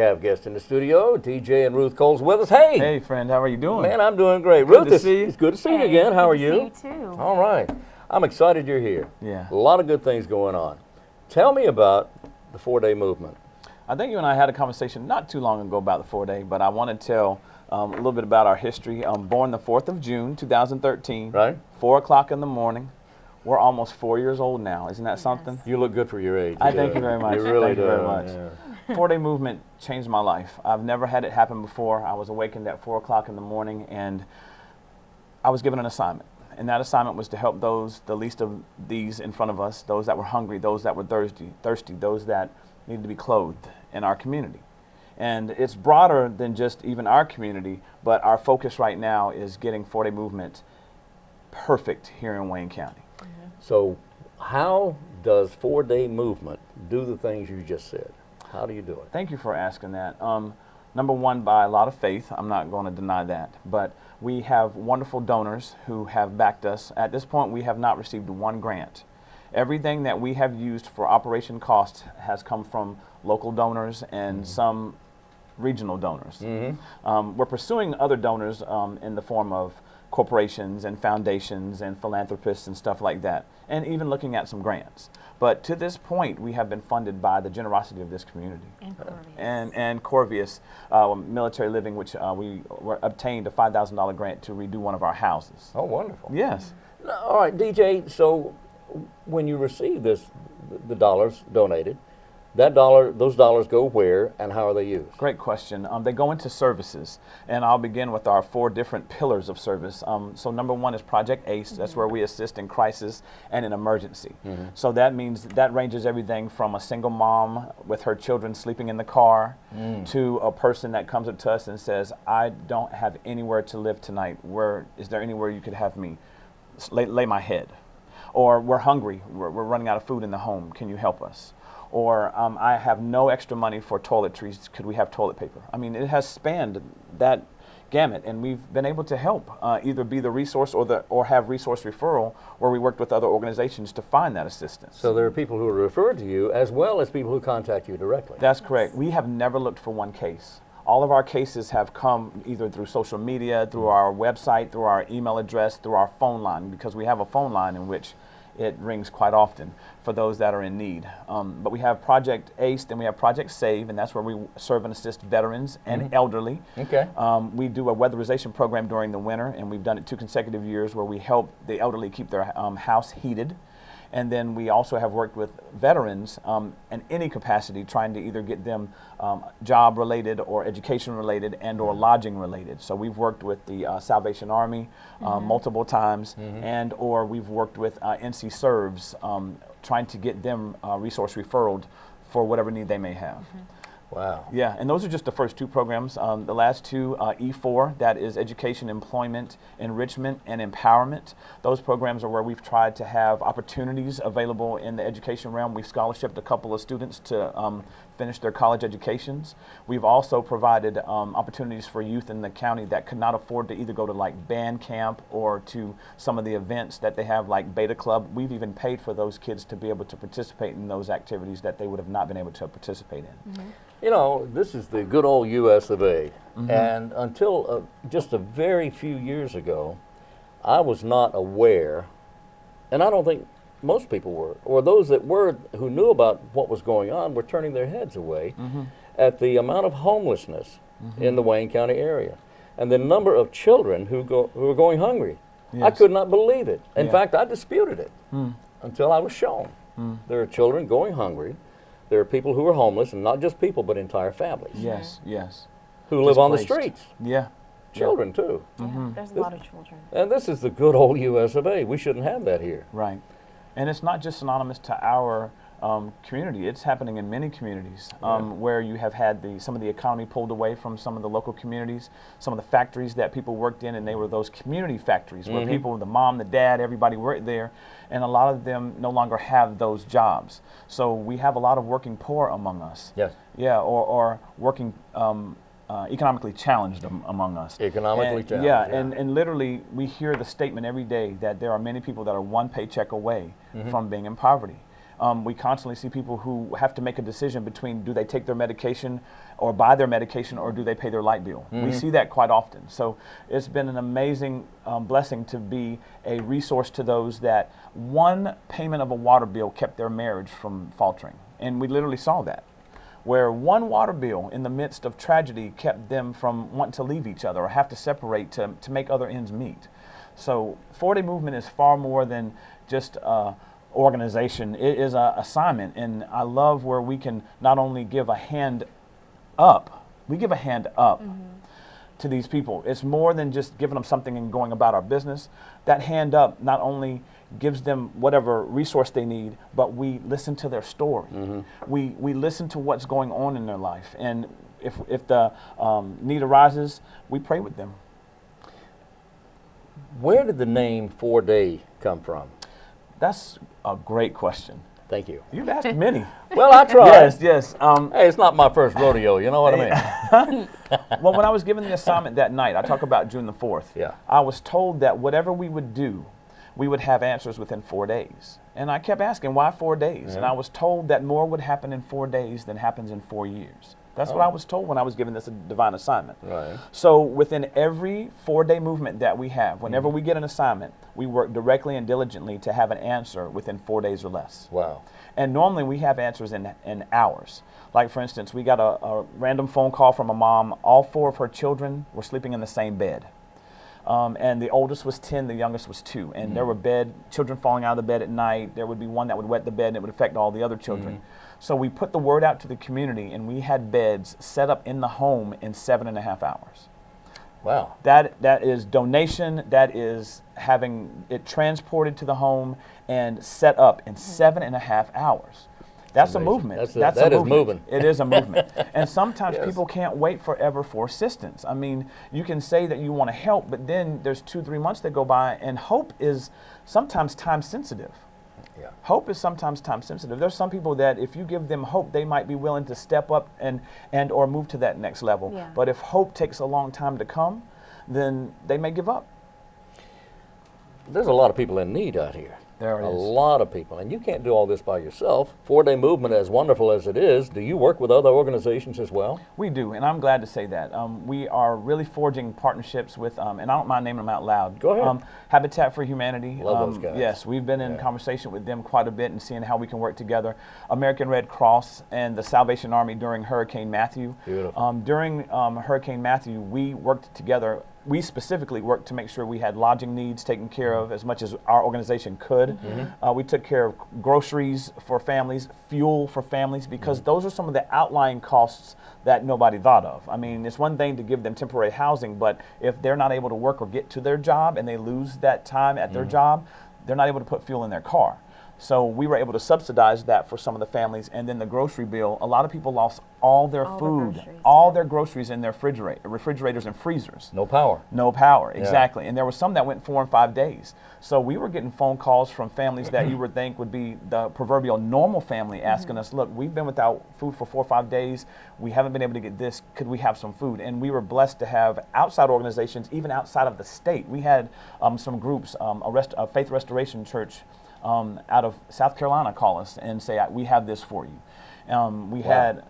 have guests in the studio, DJ and Ruth Coles with us. Hey! Hey, friend, how are you doing? Man, I'm doing great. Good Ruth, to see you. It's good to see you again. How are you? Good to see you too. All right. I'm excited you're here. Yeah. A lot of good things going on. Tell me about the 4-Day Movement. I think you and I had a conversation not too long ago about the 4-Day, but I want to tell a little bit about our history. Born the 4th of June, 2013. Right. 4 o'clock in the morning. We're almost 4 years old now. Isn't that something? You look good for your age. I thank you very much. You really Thank do. you very much. Yeah. 4-Day Movement changed my life. I've never had it happen before. I was awakened at 4 o'clock in the morning, and I was given an assignment. And that assignment was to help those, the least of these in front of us, those that were hungry, those that were thirsty, those that needed to be clothed in our community. And it's broader than just even our community, but our focus right now is getting 4-Day Movement perfect here in Wayne County. So how does 4-Day Movement do the things you just said? How do you do it? Thank you for asking that. Number one, by a lot of faith. I'm not going to deny that. But we have wonderful donors who have backed us. At this point, we have not received one grant. Everything that we have used for operation costs has come from local donors and some regional donors. We're pursuing other donors in the form of corporations and foundations and philanthropists and stuff like that, and even looking at some grants. But to this point, we have been funded by the generosity of this community. And Corvius Military Living, which we obtained a $5,000 grant to redo one of our houses. Oh, wonderful. Yes. All right, DJ, so when you receive this, the dollars donated, those dollars go where and how are they used? Great question. They go into services, and I'll begin with our 4 different pillars of service. So number one is Project ACE. That's where we assist in crisis and in emergency. So that means that ranges everything from a single mom with her children sleeping in the car to a person that comes up to us and says, I don't have anywhere to live tonight. Is there anywhere you could have me lay my head? Or we're hungry. We're running out of food in the home. Can you help us? Or I have no extra money for toiletries. Could we have toilet paper? I mean, it has spanned that gamut, and we've been able to help either be the resource or have resource referral, where we worked with other organizations to find that assistance. So there are people who are referred to you as well as people who contact you directly. That's correct. We have never looked for one case. All of our cases have come either through social media, through our website, through our email address, through our phone line, because we have a phone line in which it rings quite often for those that are in need. But we have Project ACE, then we have Project SAVE, and that's where we serve and assist veterans and elderly. Okay. We do a weatherization program during the winter, and we've done it 2 consecutive years where we help the elderly keep their house heated. And then we also have worked with veterans in any capacity, trying to either get them job related or education related and or lodging related. So we've worked with the Salvation Army multiple times, and or we've worked with NC Serves, trying to get them resource referred for whatever need they may have. Wow. Yeah, and those are just the first 2 programs. The last 2, E4, that is education, employment, enrichment, and empowerment. Those programs are where we've tried to have opportunities available in the education realm. We've scholarshiped a couple of students to finish their college educations. We've also provided opportunities for youth in the county that could not afford to either go to like band camp or to some of the events that they have like Beta Club. We've even paid for those kids to be able to participate in those activities that they would have not been able to participate in. You know, this is the good old US of A. And until just a very few years ago, I was not aware, and I don't think most people were, or those that were who knew about what was going on were turning their heads away at the amount of homelessness in the Wayne County area and the number of children who are going hungry. I could not believe it. In fact, I disputed it until I was shown. There are children going hungry. There are people who are homeless, and not just people, but entire families. Yes, yes. Who live on the streets. Yeah. Children, too. There's a lot of children. And this is the good old US of A. We shouldn't have that here. Right. And it's not just synonymous to our community. It's happening in many communities where you have had some of the economy pulled away from some of the local communities, some of the factories that people worked in, and they were those community factories where people, the mom, the dad, everybody worked there, and a lot of them no longer have those jobs. So we have a lot of working poor among us. Yes. Yeah, or working economically challenged among us. Economically challenged. Yeah, and literally we hear the statement every day that there are many people that are one paycheck away from being in poverty. We constantly see people who have to make a decision between do they take their medication or buy their medication or do they pay their light bill. We see that quite often. So it's been an amazing blessing to be a resource to those that one payment of a water bill kept their marriage from faltering. And we literally saw that, where one water bill in the midst of tragedy kept them from wanting to leave each other or have to separate to make other ends meet. So 4-Day Movement is far more than just organization. It is an assignment, and I love where we can not only give a hand up, we give a hand up to these people. It's more than just giving them something and going about our business. That hand up not only gives them whatever resource they need, but we listen to their story. We listen to what's going on in their life, and if the need arises, we pray with them. Where did the name 4-Day come from? That's a great question. Thank you. You've asked many. Well, I tried. Yes, yes. Hey, it's not my first rodeo, you know what I mean? Well, when I was given the assignment that night, I talk about June the 4th, Yeah. I was told that whatever we would do, we would have answers within 4 days. And I kept asking, why 4 days? And I was told that more would happen in 4 days than happens in 4 years. That's what I was told when I was given this divine assignment. Right. So within every 4-day movement that we have, whenever we get an assignment, we work directly and diligently to have an answer within 4 days or less. Wow. And normally we have answers in hours. Like, for instance, we got a random phone call from a mom. All 4 of her children were sleeping in the same bed. And the oldest was 10, the youngest was 2. And there were children falling out of the bed at night. There would be one that would wet the bed and it would affect all the other children. So we put the word out to the community, and we had beds set up in the home in 7.5 hours. Wow. That is donation. That is having it transported to the home and set up in 7.5 hours. That's a movement. That is moving. It is a movement. And sometimes people can't wait forever for assistance. I mean, you can say that you want to help, but then there's 2-3 months that go by, and hope is sometimes time sensitive. Yeah. Hope is sometimes time sensitive. There's some people that if you give them hope, they might be willing to step up and or move to that next level. Yeah. But if hope takes a long time to come, then they may give up. There's a lot of people in need out here. There it A is. lot of people. And you can't do all this by yourself. 4-Day Movement, as wonderful as it is, do you work with other organizations as well? We do, and I'm glad to say that. We are really forging partnerships with, and I don't mind naming them out loud. Go ahead. Habitat for Humanity. Love those guys. Yes, we've been in conversation with them quite a bit and seeing how we can work together. American Red Cross and the Salvation Army during Hurricane Matthew. Beautiful. During Hurricane Matthew, we worked together. We specifically worked to make sure we had lodging needs taken care of as much as our organization could. We took care of groceries for families, fuel for families, because those are some of the outlying costs that nobody thought of. I mean, it's one thing to give them temporary housing, but if they're not able to work or get to their job and they lose that time at their job, they're not able to put fuel in their car. So we were able to subsidize that for some of the families. And then the grocery bill, a lot of people lost all their food, all their groceries in their refrigerators and freezers. No power. No power, exactly. And there were some that went 4 and 5 days. So we were getting phone calls from families that you would think would be the proverbial normal family asking us, look, we've been without food for 4 or 5 days. We haven't been able to get this. Could we have some food? And we were blessed to have outside organizations, even outside of the state. We had some groups, a Faith Restoration Church out of South Carolina call us and say, we have this for you. We had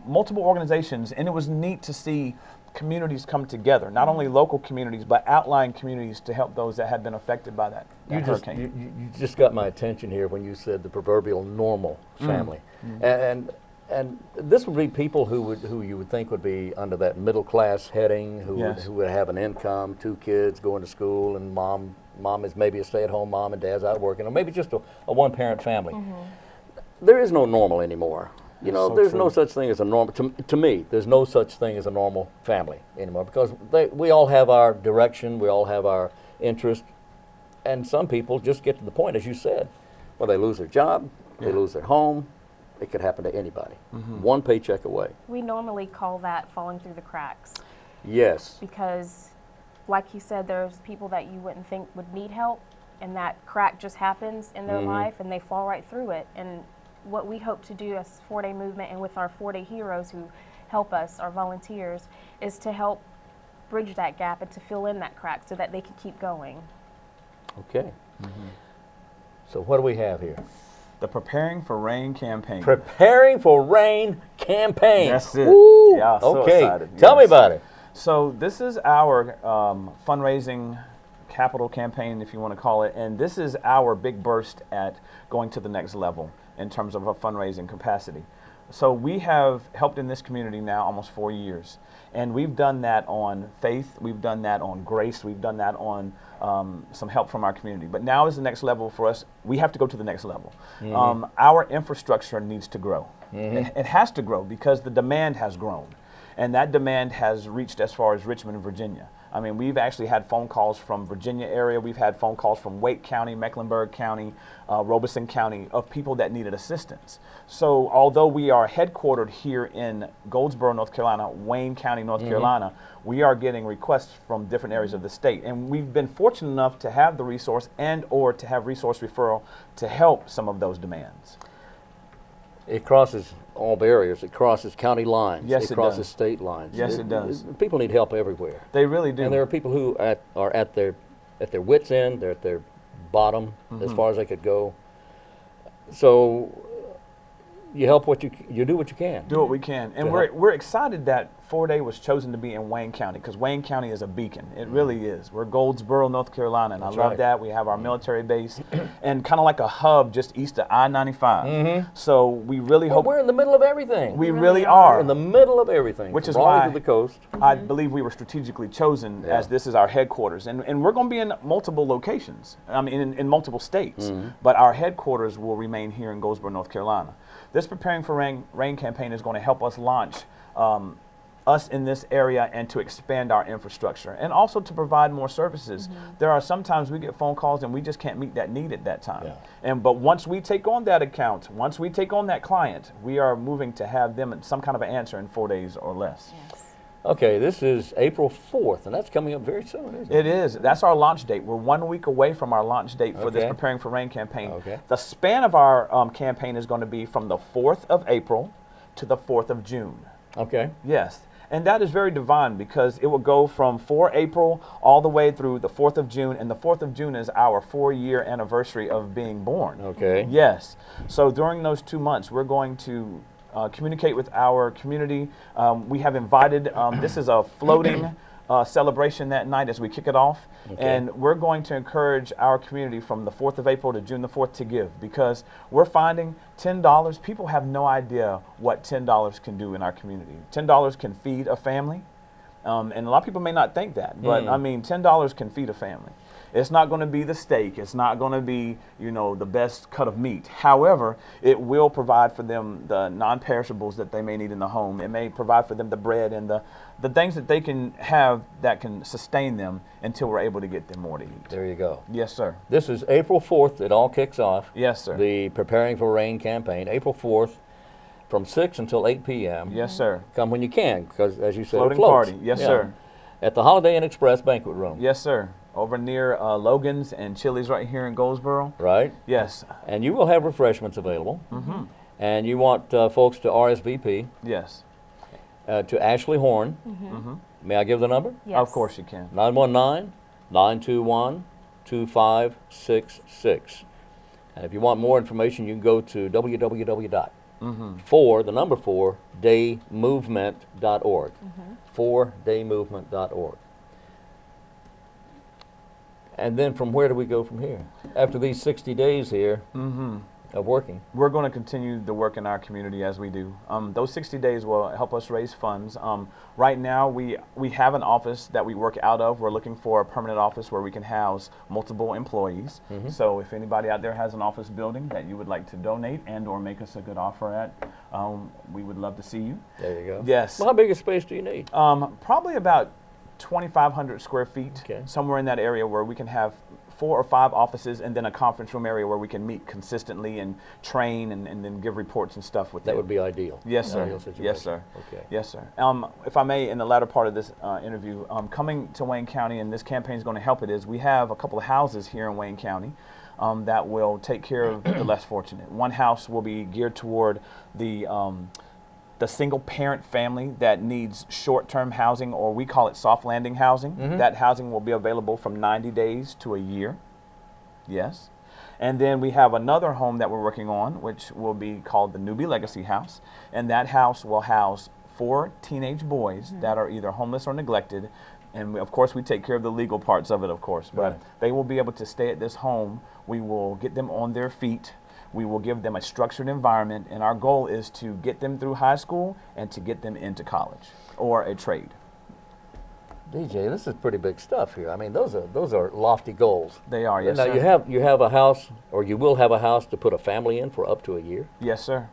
multiple organizations, and it was neat to see communities come together, not only local communities, but outlying communities to help those that had been affected by that hurricane. You just got my attention here when you said the proverbial normal family. And this would be people who you would think would be under that middle class heading, who would have an income, 2 kids going to school, and mom is maybe a stay-at-home mom and dad's out working, or maybe just a one-parent family. There is no normal anymore. You know, there's no such thing as a normal, to me, there's no such thing as a normal family anymore, because we all have our direction, we all have our interest, and some people just get to the point, as you said, where they lose their job, they lose their home. It could happen to anybody. One paycheck away. We normally call that falling through the cracks. Yes. Because, like you said, there's people that you wouldn't think would need help, and that crack just happens in their life, and they fall right through it. And what we hope to do as 4-Day Movement and with our 4-Day heroes who help us, our volunteers, is to help bridge that gap and to fill in that crack so that they can keep going. Okay. So what do we have here? The Preparing for Rain campaign. Preparing for Rain campaign. That's it. Woo! Yeah, so okay. excited. Tell me Yes. about it. So this is our fundraising capital campaign, if you want to call it, and this is our big burst at going to the next level in terms of a fundraising capacity. So we have helped in this community now almost 4 years, and we've done that on faith, we've done that on grace, we've done that on some help from our community. But now is the next level for us. We have to go to the next level. Our infrastructure needs to grow. It has to grow because the demand has grown, and that demand has reached as far as Richmond, Virginia. I mean, we've actually had phone calls from Virginia area. We've had phone calls from Wake County, Mecklenburg County, Robeson County of people that needed assistance. So although we are headquartered here in Goldsboro, North Carolina, Wayne County, North Carolina, we are getting requests from different areas of the state. And we've been fortunate enough to have the resource and or to have resource referral to help some of those demands. It crosses all barriers. It crosses county lines. Yes, it it crosses does. state lines. Yes, it does. People need help everywhere. They really do. And there are people who are at their wits' end. They're at their bottom as far as they could go. So you help you do what you can. Do what we can. And we're excited that 4-Day was chosen to be in Wayne County because Wayne County is a beacon. It really is. We're Goldsboro, North Carolina, and That's I love right. that. We have our military base and kind of like a hub just east of I-95. So we really Well, hope we're in the middle of everything. we really are. in the middle of everything. Which from is Raleigh why to the coast. I believe we were strategically chosen as this is our headquarters. And we're going to be in multiple locations, I mean, in multiple states. But our headquarters will remain here in Goldsboro, North Carolina. This Preparing for Rain campaign is going to help us launch us in this area and to expand our infrastructure and also to provide more services. There are sometimes we get phone calls and we just can't meet that need at that time. But once we take on that account, once we take on that client, we are moving to have them some kind of an answer in 4 days or less. Yes. Okay, this is April 4th, and that's coming up very soon, isn't it? It is. That's our launch date. We're 1 week away from our launch date for this Okay. Preparing for Rain campaign. Okay. The span of our campaign is going to be from the 4th of April to the 4th of June. Okay. Yes. And that is very divine because it will go from 4 April all the way through the 4th of June. And the 4th of June is our 4-year anniversary of being born. Okay. Yes. So during those 2 months, we're going to communicate with our community. We have invited, this is a floating celebration that night as we kick it off. Okay. And we're going to encourage our community from the 4th of April to June the 4th to give because we're finding $10, people have no idea what $10 can do in our community. $10 can feed a family. And a lot of people may not think that, but I mean, $10 can feed a family. It's not going to be the steak. It's not going to be, you know, the best cut of meat. However, it will provide for them the non-perishables that they may need in the home. It may provide for them the bread and the things that they can have that can sustain them until we're able to get them more to eat. There you go. Yes, sir. This is April 4th. It all kicks off. Yes, sir. The Preparing for Rain campaign, April 4th, from 6 until 8 p.m. Yes, sir. Come when you can, because as you said, Floating it floats. party. Yes, Yeah. sir. At the Holiday Inn Express banquet room. Yes, sir. Over near Logan's and Chili's right here in Goldsboro. Right? Yes. And you will have refreshments available. And you want folks to RSVP Yes. to Ashley Horn. May I give the number? Yes. Of course you can. 919-921-2566. And if you want more information, you can go to www.4daymovement.org. 4daymovement.org. And then from where do we go from here? After these 60 days here of working. We're going to continue the work in our community as we do. Those 60 days will help us raise funds. Right now, we have an office that we work out of. We're looking for a permanent office where we can house multiple employees. So if anybody out there has an office building that you would like to donate and or make us a good offer at, we would love to see you. There you go. Yes. Well, how big a space do you need? Probably about 2,500 square feet, Okay. somewhere in that area where we can have 4 or 5 offices and then a conference room area where we can meet consistently and train and then give reports and stuff with That it. would be ideal. Yes, sir. Ideal situation. Yes, sir. Okay. Yes, sir. If I may, in the latter part of this interview, coming to Wayne County, and this campaign is going to help it, is we have a couple of houses here in Wayne County that will take care of the less fortunate. One house will be geared toward the single parent family that needs short-term housing, or we call it soft landing housing. That housing will be available from 90 days to a year. Yes. And then we have another home that we're working on, which will be called the Newbie Legacy House. And that house will house 4 teenage boys that are either homeless or neglected. And of course, we take care of the legal parts of it, of course. But Right. they will be able to stay at this home. We will get them on their feet. We will give them a structured environment. And our goal is to get them through high school and to get them into college or a trade. DJ, this is pretty big stuff here. I mean, those are lofty goals. They are, yes, now sir. you have a house, or you will have a house to put a family in for up to a year. Yes, sir.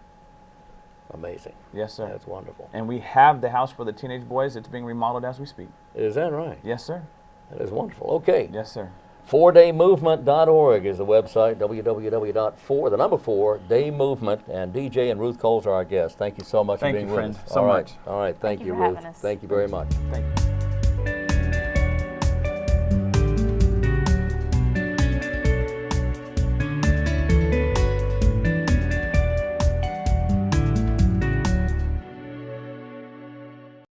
Amazing. Yes, sir. That's wonderful. And we have the house for the teenage boys. It's being remodeled as we speak. Is that right? Yes, sir. That is wonderful. Okay. Yes, sir. 4daymovement.org is the website. www.4, the number 4, Day Movement, and DJ and Ruth Coles are our guests. Thank you so much Thank for being you, with friend, us. so All right. much. All right. Thank you you, for Ruth. having us. Thank you very much. Thank you.